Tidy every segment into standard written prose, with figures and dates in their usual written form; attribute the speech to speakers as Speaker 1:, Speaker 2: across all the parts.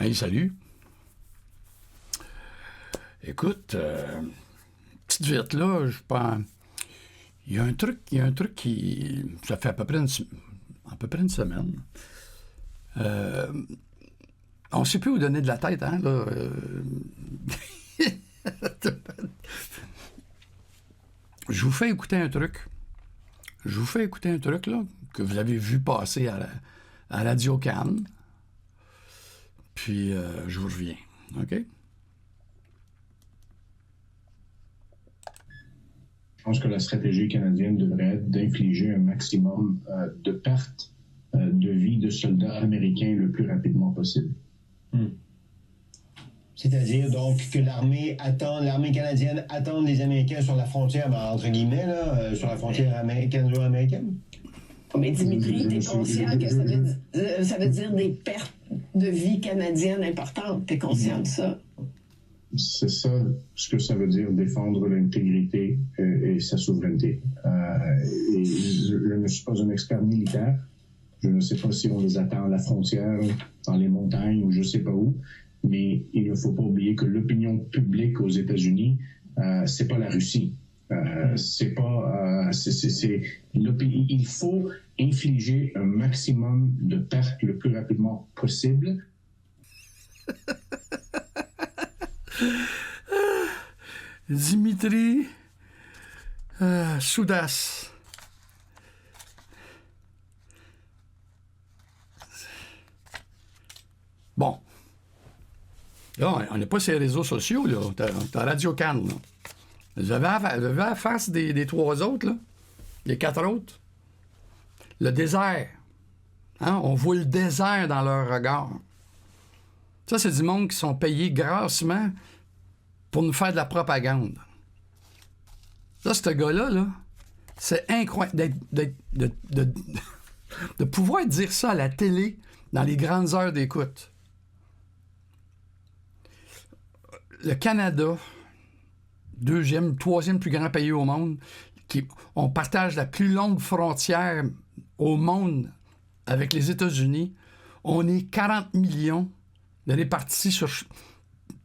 Speaker 1: Hey, salut. Écoute, petite vite là, je pense. Il y a un truc qui. Ça fait à peu près une semaine. On ne sait plus où donner de la tête, hein, là. Je vous fais écouter un truc. Là, que vous avez vu passer à Radio Cannes. Puis, je vous reviens. OK?
Speaker 2: Je pense que la stratégie canadienne devrait être d'infliger un maximum de pertes de vie de soldats américains le plus rapidement possible.
Speaker 3: C'est-à-dire donc que l'armée canadienne attend les Américains sur la frontière, entre guillemets, là, sur la frontière canado-américaine?
Speaker 4: Mais Dimitri, tu es conscient que ça veut dire des pertes de vie canadienne importantes. Tu es conscient de ça?
Speaker 2: C'est ça ce que ça veut dire, défendre l'intégrité et sa souveraineté. Et je ne suis pas un expert militaire. Je ne sais pas si on les attend à la frontière, dans les montagnes ou je ne sais pas où. Mais il ne faut pas oublier que l'opinion publique aux États-Unis, c'est pas la Russie. Il faut infliger un maximum de pertes le plus rapidement possible.
Speaker 1: Dimitri Soudas. Bon. Là, on n'est pas sur les réseaux sociaux, là. T'as Radio Cannes, là. Vous avez la face des trois autres, là. Les quatre autres. Le désert. Hein? On voit le désert dans leur regard. Ça, c'est du monde qui sont payés grassement pour nous faire de la propagande. Là, ce gars-là, là, c'est incroyable de pouvoir dire ça à la télé dans les grandes heures d'écoute. Le Canada, troisième plus grand pays au monde, on partage la plus longue frontière au monde avec les États-Unis. On est 40 millions de répartis sur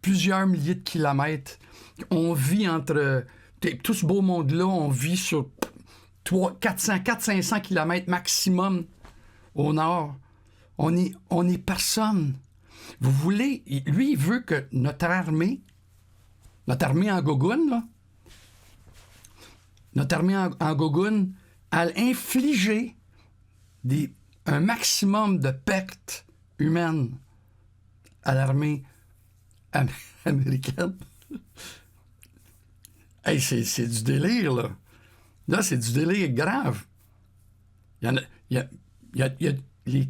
Speaker 1: plusieurs milliers de kilomètres. On vit entre tout ce beau monde-là, on vit sur 400-500 kilomètres maximum au nord. On est personne. Vous voulez... Lui, il veut que notre armée en gogoune, là, notre armée en gogoune, elle infliger un maximum de pertes humaines à l'armée américaine. Hey, c'est du délire, là. Là, c'est du délire grave. Il y a les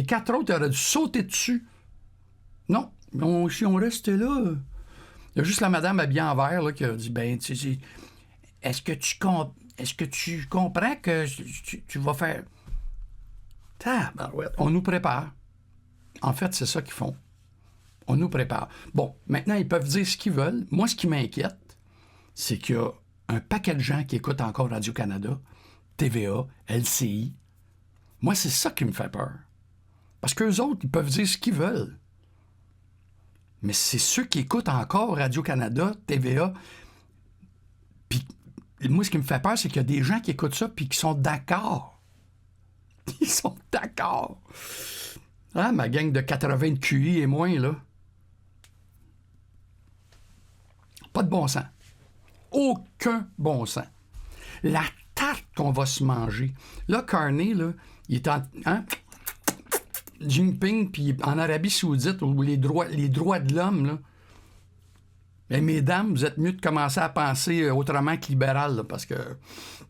Speaker 1: quatre autres auraient dû sauter dessus. Non, si on restait là... Il y a juste la madame habillée en vert là, qui a dit, ben, tu sais, est-ce que tu comprends que tu vas faire... On nous prépare. En fait, c'est ça qu'ils font. On nous prépare. Bon, maintenant, ils peuvent dire ce qu'ils veulent. Moi, ce qui m'inquiète, c'est qu'il y a un paquet de gens qui écoutent encore Radio-Canada, TVA, LCI. Moi, c'est ça qui me fait peur. Parce qu'eux autres, ils peuvent dire ce qu'ils veulent. Mais c'est ceux qui écoutent encore Radio-Canada, TVA. Puis moi, ce qui me fait peur, c'est qu'il y a des gens qui écoutent ça puis qui sont d'accord. Ils sont d'accord. Ah, ma gang de 80 de QI et moins, là. Pas de bon sens. Aucun bon sens. La tarte qu'on va se manger. Là, Carney, là, il est en... Hein? Jinping, puis en Arabie Saoudite, où les droits de l'homme, là. Mais mesdames, vous êtes mieux de commencer à penser autrement que libéral, là, parce que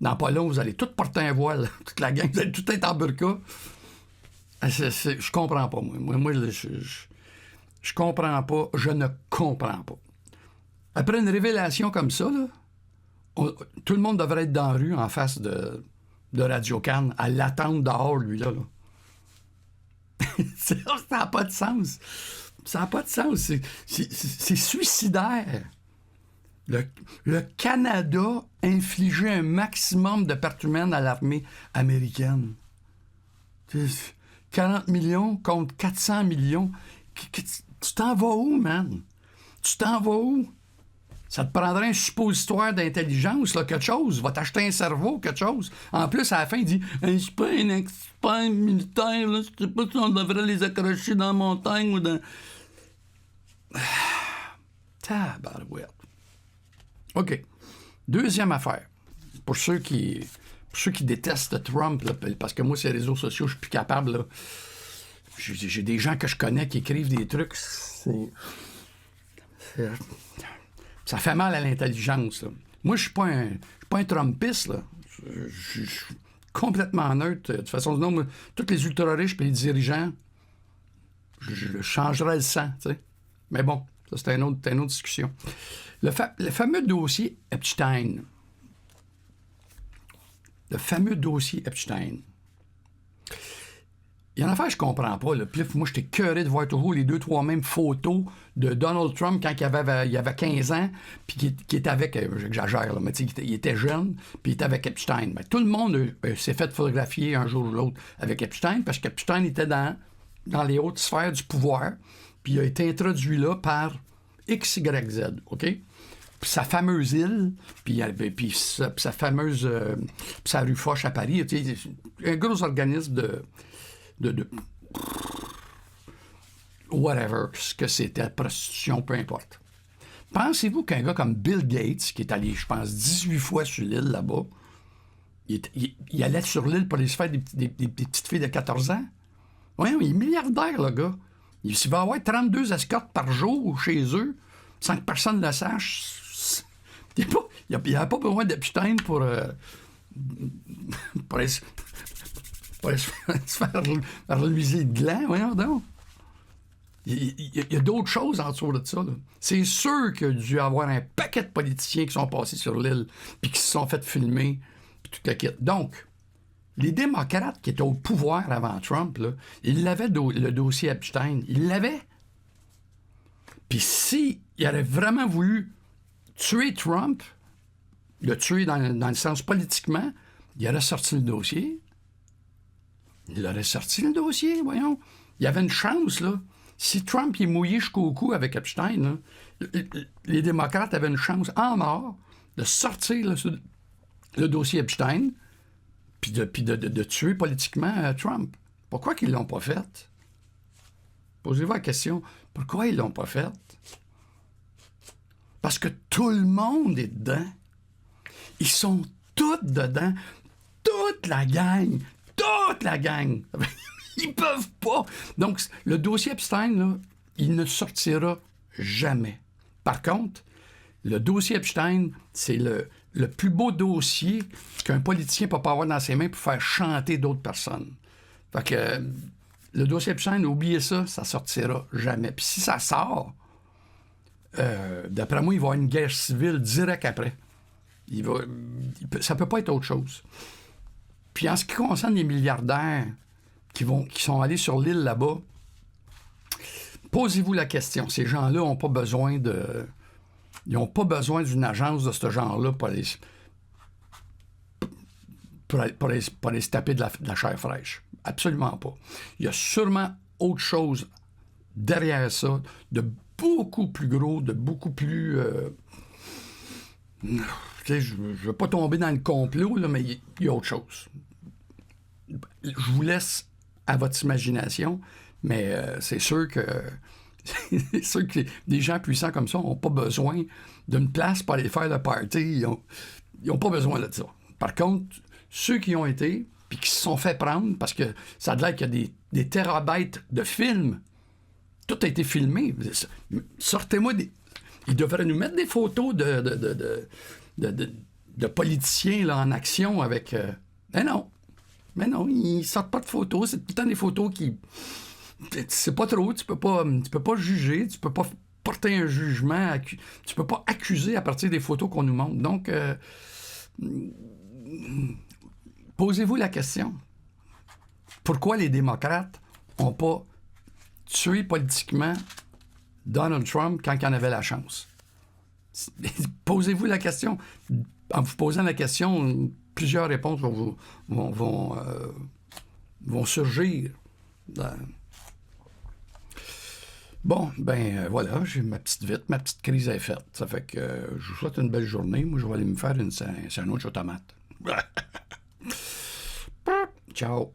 Speaker 1: dans pas long, vous allez tous porter un voile. Toute la gang, vous allez tout être en burqa. Je comprends pas, moi. Moi, je comprends pas. Je ne comprends pas. Après une révélation comme ça, là, tout le monde devrait être dans la rue en face de Radio Cannes à l'attendre dehors, lui-là. Là. Ça n'a pas de sens. Ça n'a pas de sens. C'est suicidaire. Le Canada infligeait un maximum de pertes humaines à l'armée américaine. 40 millions contre 400 millions. Tu t'en vas où, man? Tu t'en vas où? Ça te prendrait un suppositoire d'intelligence, là, quelque chose. Va t'acheter un cerveau, quelque chose. En plus, à la fin, il dit hey, je suis pas un expert militaire, là. Je sais pas si on devrait les accrocher dans la montagne ou dans. Tabarouette. OK. Deuxième affaire. Pour ceux qui détestent Trump, là, parce que moi, ces réseaux sociaux, je suis plus capable. Là. J'ai des gens que je connais qui écrivent des trucs. Ça fait mal à l'intelligence. Là. Moi, je suis pas un Trumpiste. Là. Je suis complètement neutre. De toute façon, sinon, moi, tous les ultra-riches et les dirigeants, je changerais le sang. T'sais. Mais bon, ça, c'est une autre discussion. Le fameux dossier Epstein. Le fameux dossier Epstein. Il y a une affaire que je comprends pas. Là. Puis là, moi, j'étais écœuré de voir toujours les 2-3 mêmes photos de Donald Trump quand il avait 15 ans, puis qui était avec, j'exagère, là, mais il était jeune, puis il était avec Epstein. Mais tout le monde s'est fait photographier un jour ou l'autre avec Epstein, parce qu'Epstein était dans les hautes sphères du pouvoir, puis il a été introduit là par XYZ, OK? Puis sa fameuse île, puis sa fameuse... sa rue Foch à Paris, un gros organisme de whatever, ce que c'était, prostitution, peu importe. Pensez-vous qu'un gars comme Bill Gates, qui est allé, je pense, 18 fois sur l'île là-bas, il allait sur l'île pour aller se faire des petites filles de 14 ans? Oui, il est milliardaire, le gars. Il va avoir 32 escortes par jour chez eux, sans que personne ne le sache. Il n'y a pas besoin d'Epstein pour se faire reluiser le gland, voyons donc. Il y a d'autres choses en dessous de ça. Là. C'est sûr qu'il y a dû avoir un paquet de politiciens qui sont passés sur l'île puis qui se sont fait filmer, puis tout le kit. Donc, les démocrates qui étaient au pouvoir avant Trump, là, ils l'avaient, le dossier Epstein. Ils l'avaient. Puis s'il aurait vraiment voulu tuer Trump, le tuer dans le sens politiquement, il aurait sorti le dossier. Il aurait sorti le dossier, voyons. Il y avait une chance, là. Si Trump est mouillé jusqu'au cou avec Epstein, là, les démocrates avaient une chance en mort de sortir là, le dossier Epstein puis de tuer politiquement Trump. Pourquoi qu'ils ne l'ont pas fait? Posez-vous la question. Pourquoi ils ne l'ont pas fait? Parce que tout le monde est dedans. Ils sont tous dedans. Toute la gang. Toute la gang. Ils peuvent pas. Donc, le dossier Epstein, là, il ne sortira jamais. Par contre, le dossier Epstein, c'est le plus beau dossier qu'un politicien peut pas avoir dans ses mains pour faire chanter d'autres personnes. Fait que le dossier Epstein, oubliez ça, ça sortira jamais. Puis si ça sort, d'après moi, il va y avoir une guerre civile direct après. Ça peut pas être autre chose. Puis en ce qui concerne les milliardaires qui sont allés sur l'île là-bas, posez-vous la question. Ces gens-là n'ont pas besoin ils n'ont pas besoin d'une agence de ce genre-là pour aller se taper de la chair fraîche. Absolument pas. Il y a sûrement autre chose derrière ça, de beaucoup plus gros, de beaucoup plus... je ne veux pas tomber dans le complot, là, mais il y a autre chose. Je vous laisse à votre imagination, mais c'est sûr que des gens puissants comme ça n'ont pas besoin d'une place pour aller faire le party. Ils n'ont pas besoin de ça. Par contre, ceux qui ont été, puis qui se sont fait prendre, parce que ça a l'air qu'il y a des terabytes de films, tout a été filmé. Sortez-moi des... Ils devraient nous mettre des photos de politiciens là, en action avec... Mais non, ils sortent pas de photos. C'est tout le temps des photos qui... C'est pas trop, tu peux pas juger, tu peux pas porter un jugement, tu peux pas accuser à partir des photos qu'on nous montre. Donc, posez-vous la question. Pourquoi les démocrates n'ont pas tué politiquement Donald Trump quand il en avait la chance? Posez-vous la question. En vous posant la question, plusieurs réponses vont surgir. Bon, ben voilà, j'ai ma petite vite, ma petite crise est faite. Ça fait que je vous souhaite une belle journée. Moi, je vais aller me faire un sandwich aux tomates. Ciao.